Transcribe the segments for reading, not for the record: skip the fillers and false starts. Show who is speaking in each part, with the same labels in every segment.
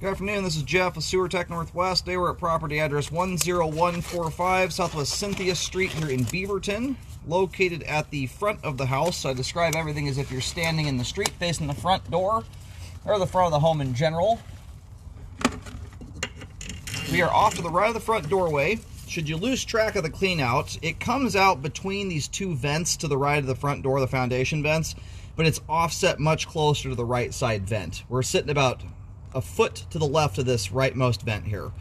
Speaker 1: Good afternoon, this is Jeff with Sewer Tech Northwest. Today we're at property address 10145 Southwest Cynthia Street here in Beaverton, located at the front of the house. So I describe everything as if you're standing in the street facing the front door, or the front of the home in general. We are off to the right of the front doorway. Should you lose track of the clean out, it comes out between these two vents to the right of the front door, the foundation vents, but it's offset much closer to the right side vent. We're sitting about a foot to the left of this rightmost vent here.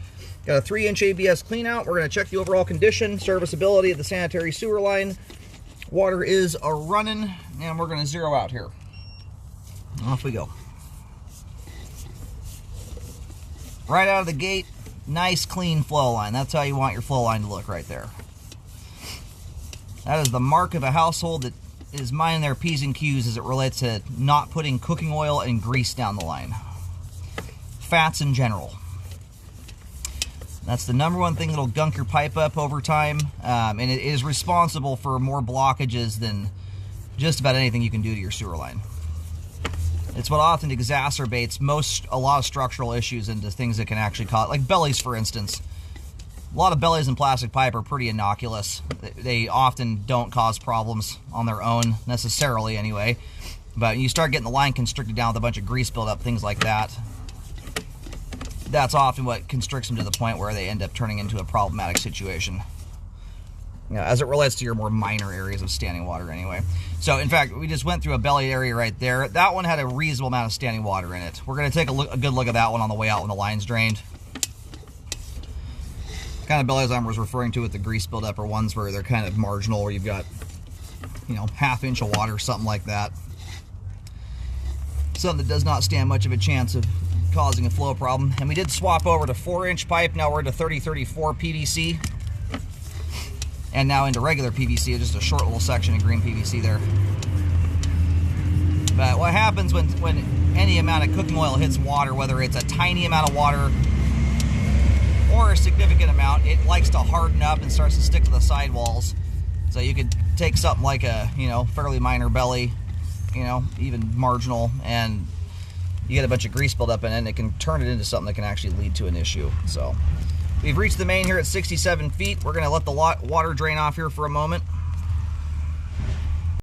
Speaker 1: Got a 3-inch ABS clean out. We're going to check the overall condition, serviceability of the sanitary sewer line. Water is running, and we're going to zero out here. Off we go. Right out of the gate, nice clean flow line. That's how you want your flow line to look right there. That is the mark of a household that is minding their P's and Q's as it relates to not putting cooking oil and grease down the line. Fats in general. That's the number one thing that'll gunk your pipe up over time, and it is responsible for more blockages than just about anything you can do to your sewer line. It's what often exacerbates a lot of structural issues into things that can actually cause, like bellies, for instance. A lot of bellies in plastic pipe are pretty innocuous. They often don't cause problems on their own, necessarily anyway. But you start getting the line constricted down with a bunch of grease buildup, things like that. That's often what constricts them to the point where they end up turning into a problematic situation. As it relates to your more minor areas of standing water anyway. So, in fact, we just went through a belly area right there. That one had a reasonable amount of standing water in it. We're going to take a good look at that one on the way out when the line's drained. The kind of bellies I was referring to with the grease buildup are ones where they're kind of marginal, where you've got, half inch of water, something like that. Something that does not stand much of a chance of causing a flow problem. And we did swap over to 4-inch pipe. Now we're into 3034 PVC. And now into regular PVC, just a short little section of green PVC there. But what happens when any amount of cooking oil hits water, whether it's a tiny amount of water or a significant amount, it likes to harden up and starts to stick to the sidewalls. So you could take something like a, fairly minor belly, even marginal, and you get a bunch of grease buildup in it, and it can turn it into something that can actually lead to an issue. So we've reached the main here at 67 feet. We're going to let the water drain off here for a moment.